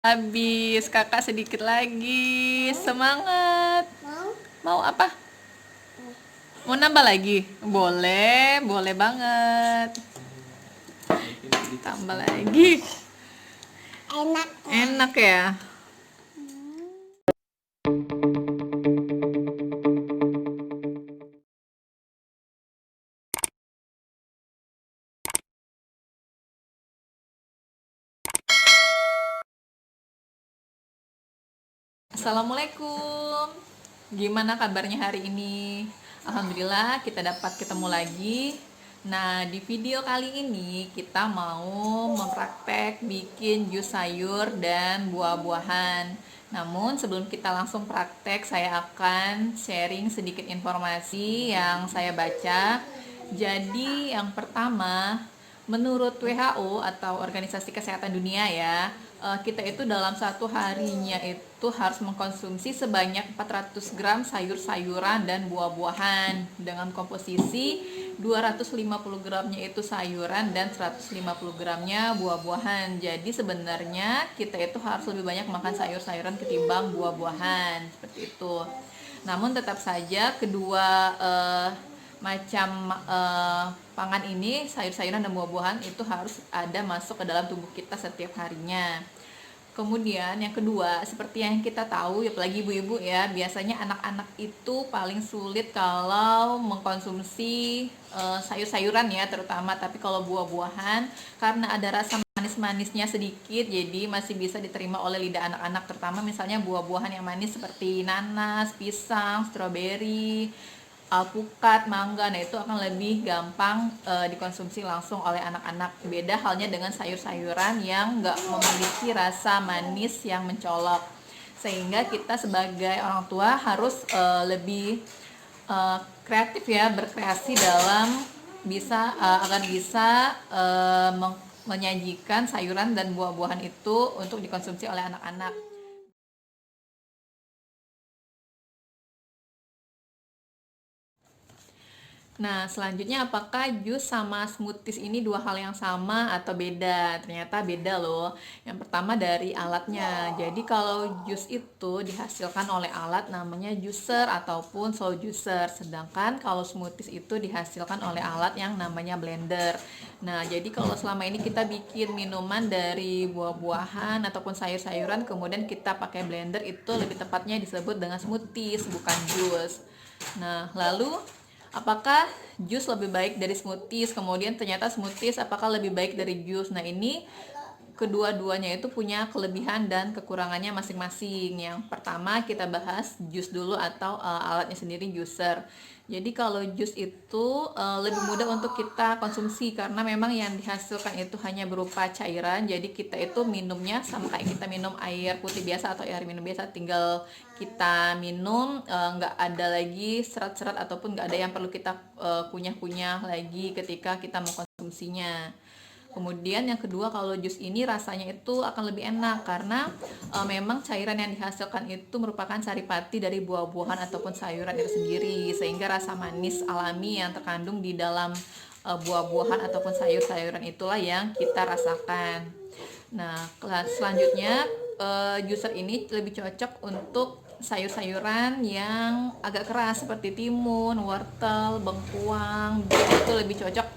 Habis, kakak sedikit lagi. Semangat. Mau apa? Mau nambah lagi? Boleh, boleh banget. Tambah lagi. Enak. Enak ya? Assalamualaikum. Gimana kabarnya hari ini? Alhamdulillah kita dapat ketemu lagi. Nah, di video kali ini kita mau mempraktek bikin jus sayur dan buah-buahan. Namun sebelum kita langsung praktek, saya akan sharing sedikit informasi yang saya baca. Jadi yang pertama, menurut WHO atau Organisasi Kesehatan Dunia ya, kita itu dalam satu harinya itu harus mengkonsumsi sebanyak 400 gram sayur-sayuran dan buah-buahan dengan komposisi 250 gramnya itu sayuran dan 150 gramnya buah-buahan. Jadi sebenarnya kita itu harus lebih banyak makan sayur-sayuran ketimbang buah-buahan, seperti itu. Namun tetap saja kedua macam pangan ini, sayur-sayuran dan buah-buahan itu harus ada masuk ke dalam tubuh kita setiap harinya. Kemudian yang kedua, seperti yang kita tahu, apalagi ibu-ibu ya, biasanya anak-anak itu paling sulit kalau mengkonsumsi sayur-sayuran ya terutama, tapi kalau buah-buahan karena ada rasa manis-manisnya sedikit, jadi masih bisa diterima oleh lidah anak-anak, terutama misalnya buah-buahan yang manis seperti nanas, pisang, stroberi, alpukat, mangga. Nah, itu akan lebih gampang dikonsumsi langsung oleh anak-anak. Beda halnya dengan sayur-sayuran yang nggak memiliki rasa manis yang mencolok. Sehingga kita sebagai orang tua harus lebih kreatif ya, berkreasi dalam agar bisa menyajikan sayuran dan buah-buahan itu untuk dikonsumsi oleh anak-anak. Nah, selanjutnya apakah jus sama smoothies ini dua hal yang sama atau beda? Ternyata beda loh. Yang pertama dari alatnya. Jadi kalau jus itu dihasilkan oleh alat namanya juicer ataupun slow juicer. Sedangkan kalau smoothies itu dihasilkan oleh alat yang namanya blender. Nah, jadi kalau selama ini kita bikin minuman dari buah-buahan ataupun sayur-sayuran kemudian kita pakai blender, itu lebih tepatnya disebut dengan smoothies, bukan jus. Nah, lalu apakah jus lebih baik dari smoothies? Kemudian ternyata smoothies apakah lebih baik dari jus? Nah, ini kedua-duanya itu punya kelebihan dan kekurangannya masing-masing. Yang pertama kita bahas jus dulu atau alatnya sendiri, juicer. Jadi kalau jus itu lebih mudah untuk kita konsumsi karena memang yang dihasilkan itu hanya berupa cairan. Jadi kita itu minumnya sama kayak kita minum air putih biasa atau air minum biasa, tinggal kita minum, nggak ada lagi serat-serat ataupun nggak ada yang perlu kita kunyah-kunyah lagi ketika kita mengkonsumsinya. Kemudian yang kedua, kalau jus ini rasanya itu akan lebih enak karena memang cairan yang dihasilkan itu merupakan saripati dari buah-buahan ataupun sayuran itu sendiri, sehingga rasa manis alami yang terkandung di dalam buah-buahan ataupun sayur-sayuran itulah yang kita rasakan. Nah, selanjutnya juicer ini lebih cocok untuk sayur-sayuran yang agak keras seperti timun, wortel, bengkuang. Itu lebih cocok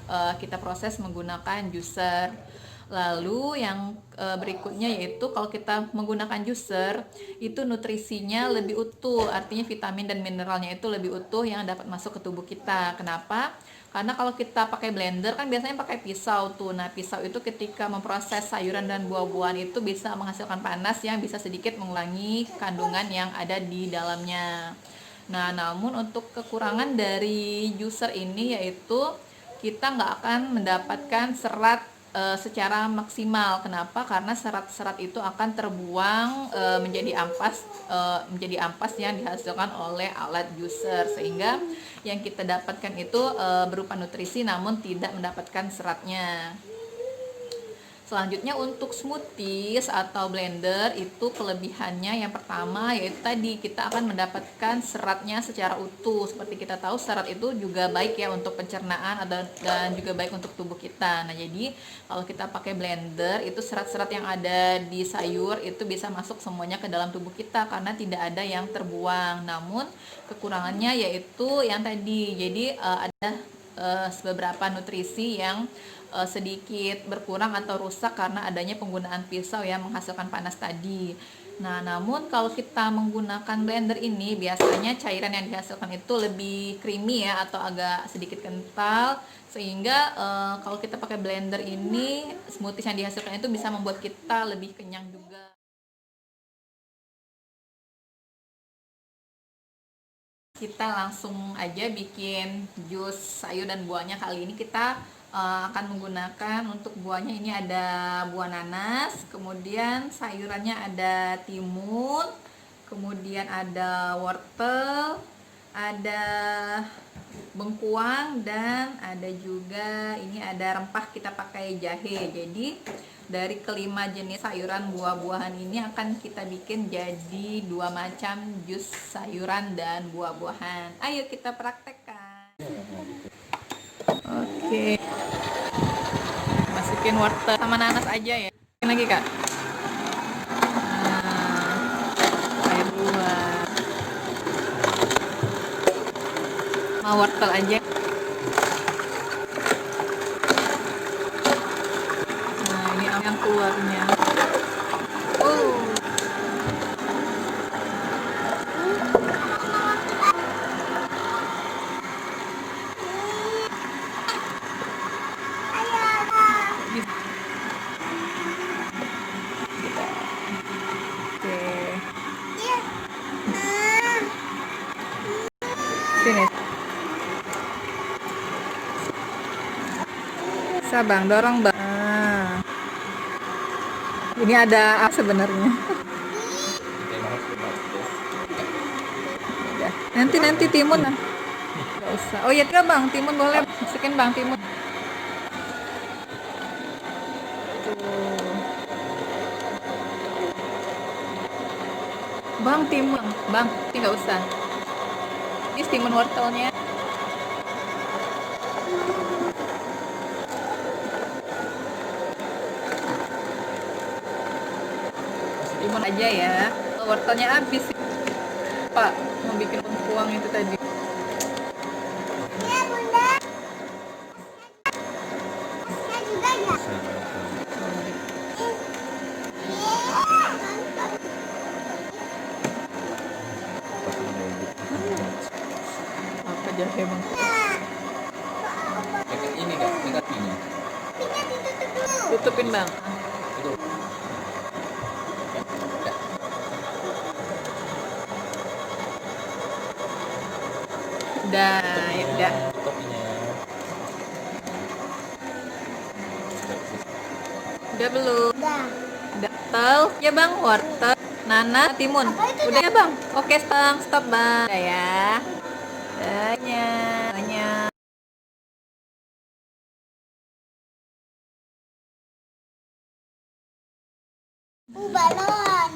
kita proses menggunakan juicer. Lalu yang berikutnya yaitu kalau kita menggunakan juicer itu nutrisinya lebih utuh, artinya vitamin dan mineralnya itu lebih utuh yang dapat masuk ke tubuh kita. Kenapa? Karena kalau kita pakai blender kan biasanya pakai pisau tuh. Nah, pisau itu ketika memproses sayuran dan buah-buahan itu bisa menghasilkan panas yang bisa sedikit mengurangi kandungan yang ada di dalamnya. Nah, namun untuk kekurangan dari juicer ini yaitu kita nggak akan mendapatkan serat secara maksimal. Kenapa? Karena serat-serat itu akan terbuang menjadi ampas yang dihasilkan oleh alat juicer, sehingga yang kita dapatkan itu berupa nutrisi namun tidak mendapatkan seratnya. Selanjutnya untuk smoothies atau blender itu kelebihannya yang pertama yaitu tadi kita akan mendapatkan seratnya secara utuh. Seperti kita tahu serat itu juga baik ya untuk pencernaan dan juga baik untuk tubuh kita. Nah, jadi kalau kita pakai blender itu serat-serat yang ada di sayur itu bisa masuk semuanya ke dalam tubuh kita karena tidak ada yang terbuang. Namun kekurangannya yaitu yang tadi. Jadi ada beberapa nutrisi yang sedikit berkurang atau rusak karena adanya penggunaan pisau yang menghasilkan panas tadi. Nah, namun kalau kita menggunakan blender ini biasanya cairan yang dihasilkan itu lebih creamy ya atau agak sedikit kental sehingga kalau kita pakai blender ini smoothies yang dihasilkan itu bisa membuat kita lebih kenyang juga. Kita langsung aja bikin jus sayur dan buahnya. Kali ini kita akan menggunakan untuk buahnya ini ada buah nanas, kemudian sayurannya ada timun, kemudian ada wortel, ada bengkuang, dan ada juga ini ada rempah kita pakai jahe. Jadi dari kelima jenis sayuran buah-buahan ini akan kita bikin jadi 2 macam jus sayuran dan buah-buahan. Ayo kita praktekkan. Oke, masukin wortel sama nanas aja ya. Masukin lagi kak. Air buah sama wortel aja. Nah, ini yang keluarnya. Oh, oke. Sini. Bisa bang, dorong bang. Ini ada sebenarnya. Udah. Nanti timun lah. Gak usah. Oh iya tidak bang, timun boleh masukin bang timun. Tuh. Bang timun, bang, ini nggak usah. Ini timun wortelnya. Timun aja ya. Wortelnya habis. Pak, mau bikin bengkuang itu tadi. Iya, Bunda. Saya juga ya. Apa jahe bang? Ini kak, ini kakinya. Tinggal ditutup dulu. Tutupin bang. Itu. Udah, ya udah. Topinya. Udah belum? Udah. Wortel, ya bang, wortel, nanas, timun. Udah ya bang? Oke, stop bang. Udah ya. Banyak. Balon.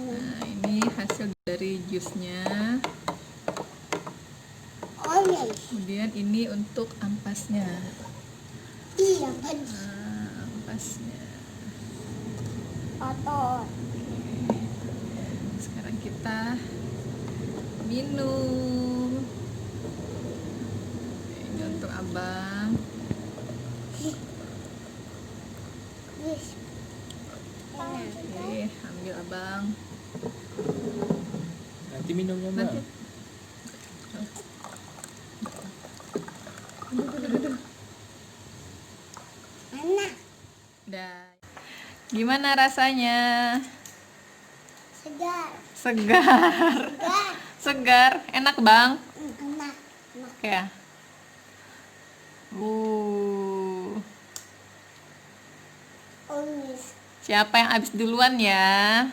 Nah, ini hasil dari jusnya. Oh iya. Kemudian ini untuk ampasnya. Iya, benar. Nah, ampasnya. Kotor. Sekarang kita minum. Ini untuk abang. Yes. Oke, ambil abang. Nanti minumnya mbak. Nanti. Enak. Udah. Gimana rasanya? Segar. Segar. Segar. Segar, enak bang. Enak. Enak. Ya. Omis. Siapa yang habis duluan ya?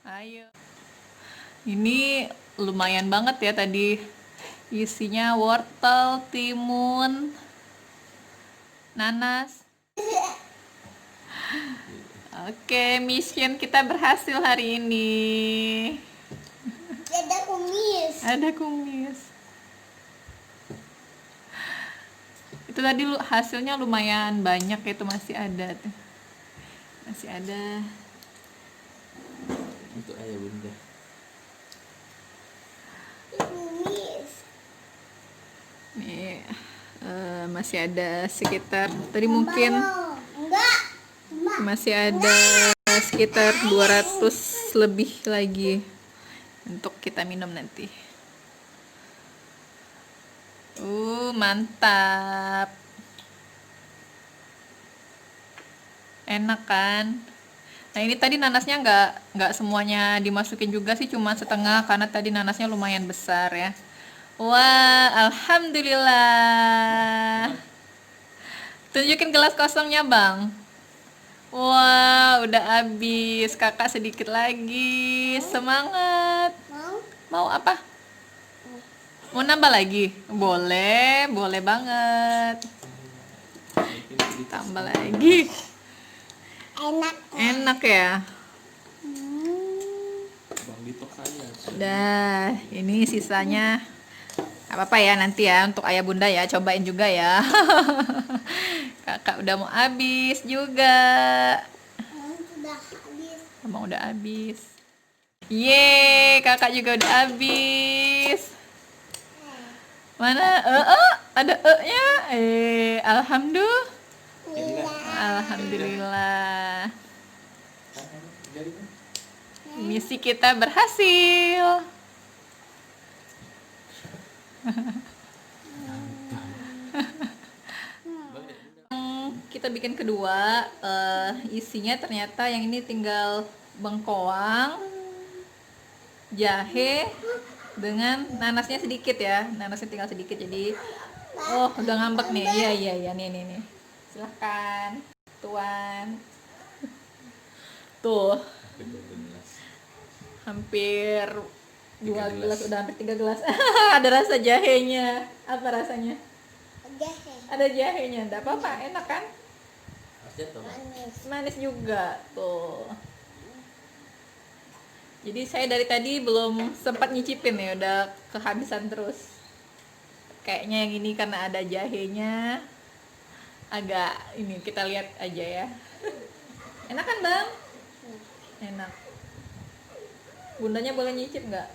Ayo. Ini lumayan banget ya tadi. Isinya wortel, timun, nanas. Oke, mission kita berhasil hari ini. Ada kumis. Ada kumis. Itu tadi hasilnya lumayan banyak, itu masih ada tuh. Masih ada. Untuk ayah bunda. Kumis. Nih, masih ada sekitar tadi mungkin Enggak. masih ada sekitar 200 lebih lagi untuk kita minum nanti. Mantap. Enak kan? Nah, ini tadi nanasnya nggak semuanya dimasukin juga sih, cuma setengah karena tadi nanasnya lumayan besar ya. Wah, alhamdulillah. Tunjukin gelas kosongnya, Bang. Wah, udah habis. Kakak sedikit lagi. Semangat. Mau? Mau apa? Mau nambah lagi? Boleh, boleh banget. Tambah lagi. Enak. Enak ya. Bang Dito kaya. Dah, ini sisanya apa-apa ya nanti ya untuk ayah bunda ya, cobain juga ya. Kakak udah mau habis juga. Sudah habis. Abang udah habis. Yeay, kakak juga udah habis. Mana? Ada nya. Alhamdulillah. Alhamdulillah. Misi kita berhasil. Kita bikin kedua, isinya ternyata yang ini tinggal bengkoang, jahe dengan nanasnya sedikit ya, nanasnya tinggal sedikit, jadi udah ngambek nih. Iya nih silahkan tuan. Tuh hampir 2 gelas, udah hampir 3 gelas. Ada rasa jahenya. Apa rasanya? Jahe. Ada jahenya, enggak apa-apa, enak kan? Manis. Manis juga tuh. Jadi saya dari tadi belum sempat nyicipin ya, udah kehabisan terus. Kayaknya yang ini karena ada jahenya agak ini, kita lihat aja ya. Enak kan, Bang? Enak. Bundanya boleh nyicip nggak?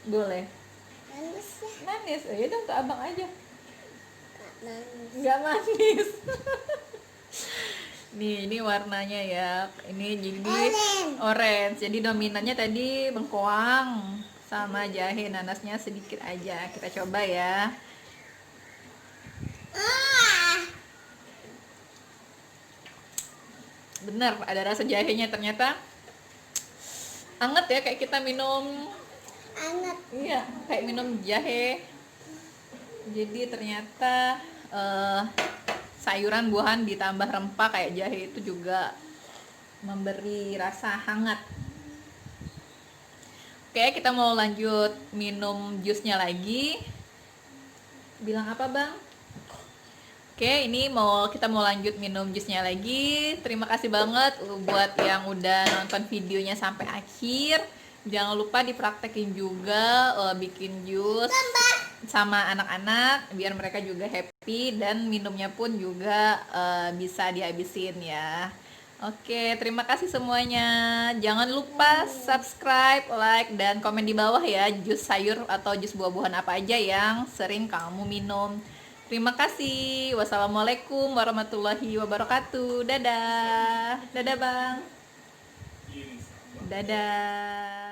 Boleh. Manis ya. Manis, ya udah untuk abang aja. Manis. Nggak manis. Nih, ini warnanya ya. Ini jadi orange. Jadi dominannya tadi bengkoang sama jahe, nanasnya sedikit aja. Kita coba ya. Bener, ada rasa jahenya ternyata. Anget ya, kayak kita minum. Anget. Iya, kayak minum jahe. Jadi ternyata sayuran buahan ditambah rempah kayak jahe itu juga memberi rasa hangat. Oke, kita mau lanjut minum jusnya lagi. Bilang apa, Bang? Oke, ini kita mau lanjut minum jusnya lagi. Terima kasih banget buat yang udah nonton videonya sampai akhir. Jangan lupa dipraktekin juga bikin jus sama anak-anak biar mereka juga happy dan minumnya pun juga bisa dihabisin ya. Oke, terima kasih semuanya. Jangan lupa subscribe, like, dan komen di bawah ya jus sayur atau jus buah-buahan apa aja yang sering kamu minum. Terima kasih. Wassalamualaikum warahmatullahi wabarakatuh. Dadah. Dadah, Bang. Dadah.